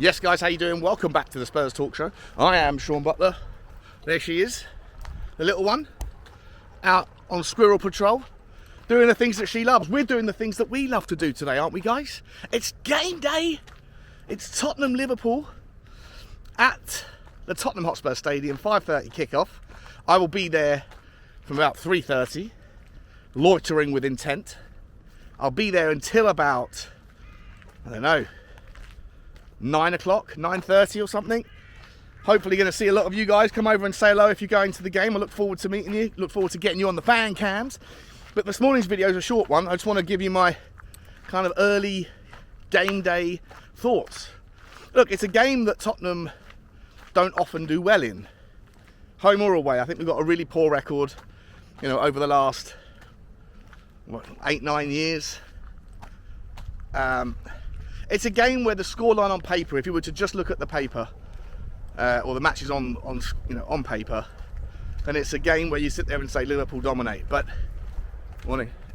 Yes, guys, how you doing? Welcome back to the Spurs Talk Show. I am Sean Butler. There she is, the little one, out on squirrel patrol, doing the things that she loves. We're doing the things that we love to do today, aren't we, guys? It's game day. It's Tottenham Liverpool at the Tottenham Hotspur Stadium, 5:30 kickoff. I will be there from about 3:30, loitering with intent. I'll be there until about, I don't know, 9 o'clock, 9:30 or something. Hopefully going to see a lot of you guys come over and say hello if you're going to the game. I look forward to meeting you, look forward to getting you on the fan cams. But this morning's video is a short one. I just want to give you my kind of early game day thoughts. Look, it's a game that Tottenham don't often do well in, home or away. I think we've got a really poor record, over the last 8-9 years. It's a game where the scoreline on paper, if you were to just look at the paper, or the matches on paper, then it's a game where you sit there and say Liverpool dominate. But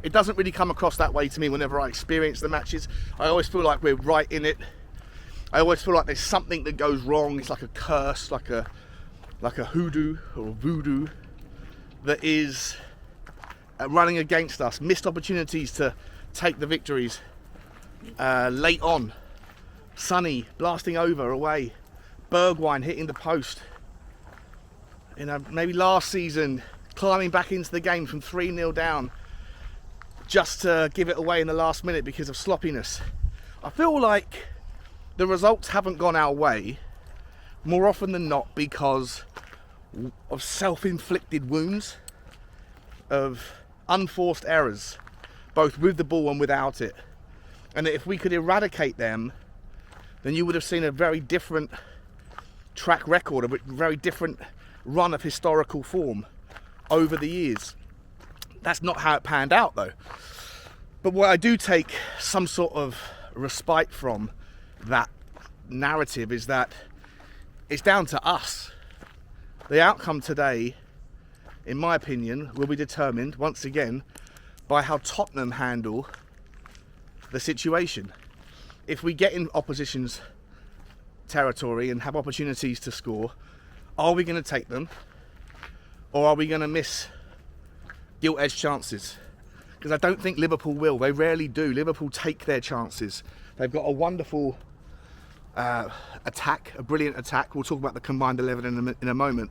it doesn't really come across that way to me whenever I experience the matches. I always feel like we're right in it. I always feel like there's something that goes wrong. It's like a curse, like a hoodoo or a voodoo that is running against us. Missed opportunities to take the victories. Late on, Sonny blasting over away, Bergwijn hitting the post. Maybe last season climbing back into the game from 3-0 down just to give it away in the last minute because of sloppiness. I feel like the results haven't gone our way more often than not because of self-inflicted wounds, of unforced errors, both with the ball and without it. And that if we could eradicate them, then you would have seen a very different track record, a very different run of historical form over the years. That's not how it panned out, though. But what I do take some sort of respite from that narrative is that it's down to us. The outcome today, in my opinion, will be determined, once again, by how Tottenham handle the situation. If we get in opposition's territory and have opportunities to score, are we going to take them, or are we going to miss gilt-edged chances? Because I don't think Liverpool will. They rarely do. Liverpool take their chances. They've got a wonderful attack, a brilliant attack. We'll talk about the combined 11 in a moment.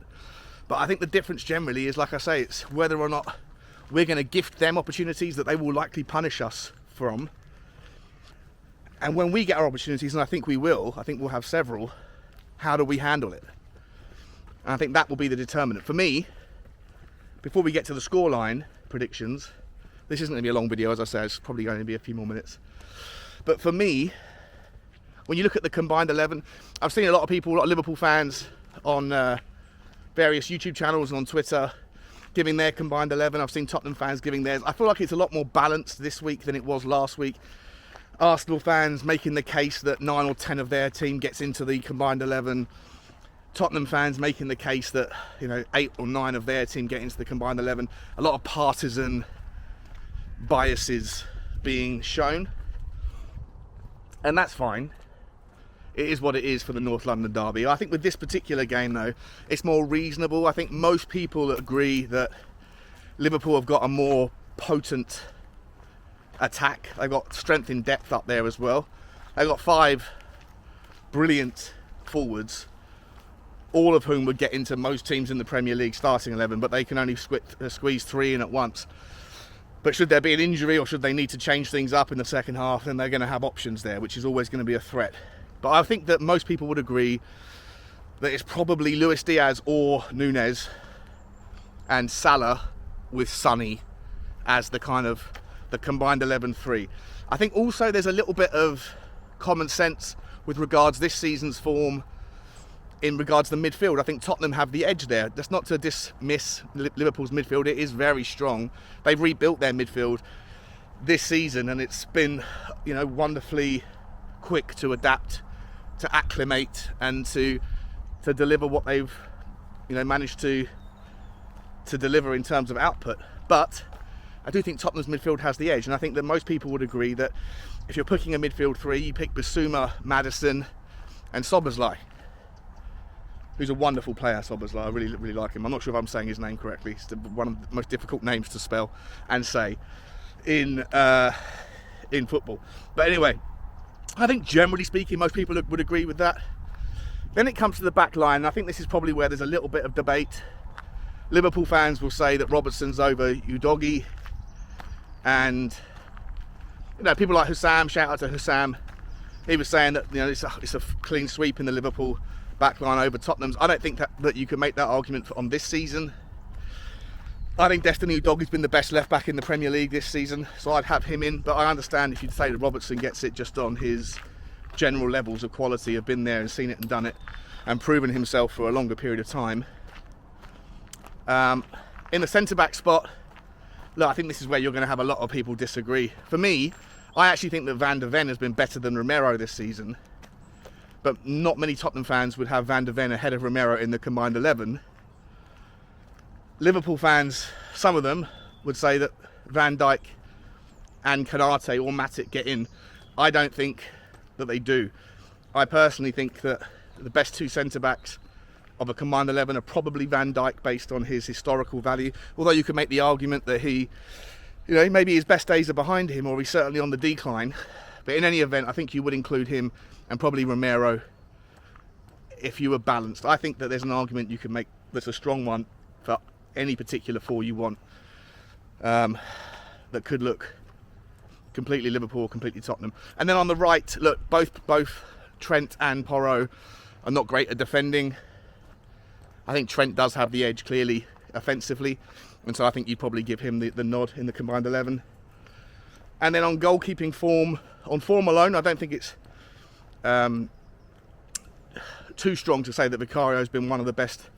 But I think the difference generally is, like I say, it's whether or not we're going to gift them opportunities that they will likely punish us from. And when we get our opportunities, and I think we will, I think we'll have several, how do we handle it? And I think that will be the determinant. For me, before we get to the scoreline predictions, this isn't going to be a long video, as I say, it's probably going to be a few more minutes. But for me, when you look at the combined 11, I've seen a lot of people, a lot of Liverpool fans on various YouTube channels and on Twitter giving their combined 11. I've seen Tottenham fans giving theirs. I feel like it's a lot more balanced this week than it was last week. Arsenal fans making the case that 9 or 10 of their team gets into the combined 11. Tottenham fans making the case that 8 or 9 of their team get into the combined 11. A lot of partisan biases being shown, and that's fine. It is what it is for the North London derby. I think with this particular game, though, it's more reasonable. I think most people agree that Liverpool have got a more potent attack. They've got strength in depth up there as well. They've got 5 brilliant forwards, all of whom would get into most teams in the Premier League starting 11, but they can only squeeze 3 in at once. But should there be an injury or should they need to change things up in the second half, then they're going to have options there, which is always going to be a threat. But I think that most people would agree that it's probably Luis Diaz or Nunez and Salah with Sonny as the kind of the combined 11-3. I think also there's a little bit of common sense with regards this season's form in regards to the midfield. I think Tottenham have the edge there. That's not to dismiss Liverpool's midfield. It is very strong. They've rebuilt their midfield this season and it's been, wonderfully quick to adapt, to acclimate and to deliver what they've, managed to deliver in terms of output. But I do think Tottenham's midfield has the edge, and I think that most people would agree that if you're picking a midfield 3, you pick Bissouma, Maddison and Szoboszlai, who's a wonderful player. Szoboszlai, I really like him. I'm not sure if I'm saying his name correctly. It's one of the most difficult names to spell and say in football. But anyway, I think generally speaking, most people would agree with that. Then it comes to the back line, and I think this is probably where there's a little bit of debate. Liverpool fans will say that Robertson's over Udogie, and people like Hussam, shout out to Hussam. He was saying that it's a clean sweep in the Liverpool back line over Tottenham's. I don't think that you can make that argument on this season. I think Destiny Udogie's been the best left back in the Premier League this season, so I'd have him in. But I understand if you'd say that Robertson gets it just on his general levels of quality, have been there and seen it and done it and proven himself for a longer period of time. In the centre-back spot, look, I think this is where you're going to have a lot of people disagree. For me, I actually think that Van der Ven has been better than Romero this season, but not many Tottenham fans would have Van der Ven ahead of Romero in the combined 11. Liverpool fans, some of them, would say that Van Dijk and Konate or Matic get in. I don't think that they do. I personally think that the best two centre-backs of a combined 11 are probably Van Dijk based on his historical value, although you could make the argument that he maybe his best days are behind him, or he's certainly on the decline. But in any event, I think you would include him and probably Romero if you were balanced. I think that there's an argument you can make that's a strong one for any particular four you want, that could look completely Liverpool or completely Tottenham. And then on the right, look, both Trent and Porro are not great at defending. I think Trent does have the edge clearly offensively, and so I think you'd probably give him the nod in the combined 11. And then on goalkeeping form, on form alone, I don't think it's too strong to say that Vicario has been one of the best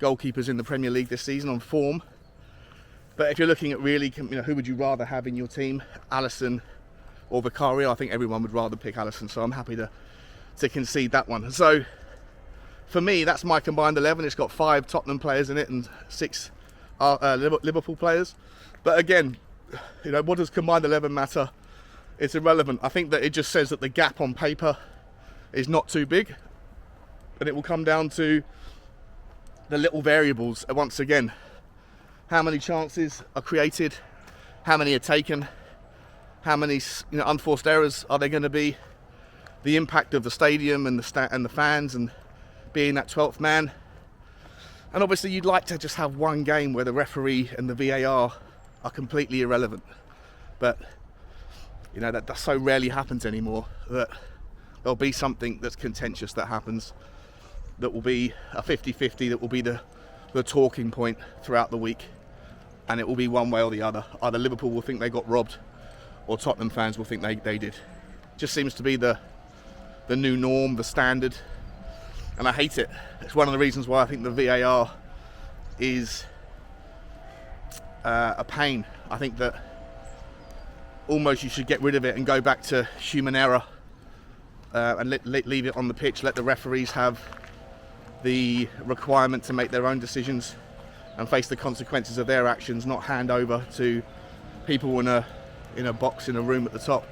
goalkeepers in the Premier League this season on form. But if you're looking at really, who would you rather have in your team, Alisson or Vicario? I think everyone would rather pick Alisson, so I'm happy to concede that one. So for me, that's my combined 11. It's got 5 Tottenham players in it and 6 Liverpool players. But again, what does combined 11 matter? It's irrelevant. I think that it just says that the gap on paper is not too big, and it will come down to the little variables once again. How many chances are created? How many are taken? How many unforced errors are there going to be? The impact of the stadium and the fans and being that 12th man. And obviously you'd like to just have one game where the referee and the VAR are completely irrelevant. But that so rarely happens anymore that there'll be something that's contentious that happens, that will be a 50-50, that will be the talking point throughout the week, and it will be one way or the other. Either Liverpool will think they got robbed, or Tottenham fans will think they did. Just seems to be the new norm, the standard, and I hate it. It's one of the reasons why I think the VAR is a pain. I think that almost you should get rid of it and go back to human error, and leave it on the pitch. Let the referees have the requirement to make their own decisions and face the consequences of their actions, not hand over to people in a box in a room at the top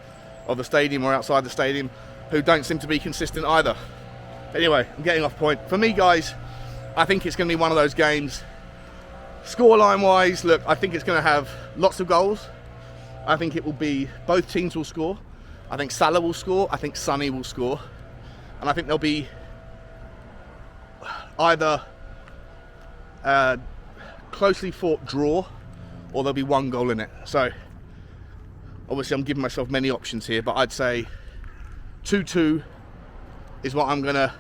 of the stadium or outside the stadium who don't seem to be consistent either. Anyway, I'm getting off point. For me, guys, I think it's going to be one of those games. Scoreline wise, look, I think it's going to have lots of goals. I think it will be, both teams will score. I think Salah will score. I think Sonny will score. And I think there'll be either a closely fought draw or there'll be one goal in it. So obviously I'm giving myself many options here, but I'd say 2-2 is what I'm going to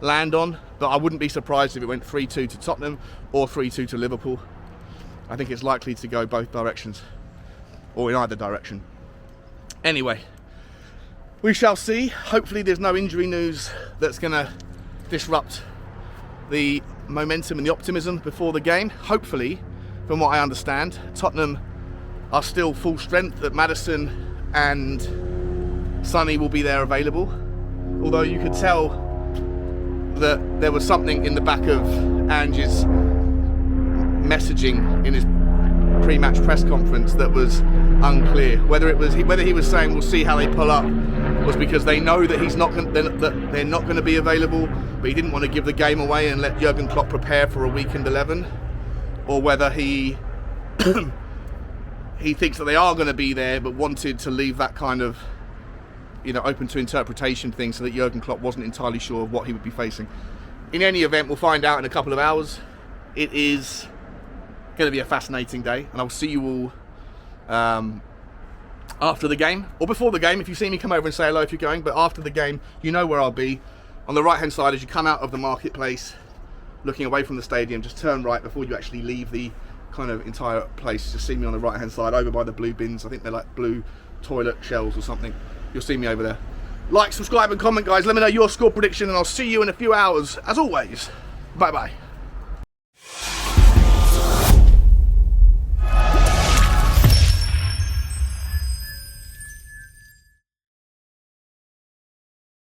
land on, but I wouldn't be surprised if it went 3-2 to Tottenham or 3-2 to Liverpool. I think it's likely to go both directions, or in either direction. Anyway, we shall see. Hopefully there's no injury news that's going to disrupt the momentum and the optimism before the game. Hopefully, from what I understand, Tottenham are still full strength, that Maddison and Sonny will be there available. Although you could tell that there was something in the back of Ange's messaging in his pre-match press conference that was unclear. Whether he was saying we'll see how they pull up, was because they know that that they're not going to be available, but he didn't want to give the game away and let Jurgen Klopp prepare for a weekend 11, or whether he he thinks that they are going to be there, but wanted to leave that kind of, you know, open to interpretation thing, so that Jurgen Klopp wasn't entirely sure of what he would be facing. In any event, we'll find out in a couple of hours. It is going to be a fascinating day, and I'll see you all after the game, or before the game. If you see me, come over and say hello if you're going, but after the game, you know where I'll be. On the right hand side, as you come out of the marketplace, looking away from the stadium, just turn right before you actually leave the kind of entire place. Just see me on the right hand side, over by the blue bins. I think they're like blue toilet shells or something. You'll see me over there. Like, subscribe and comment, guys. Let me know your score prediction, and I'll see you in a few hours. As always, bye bye.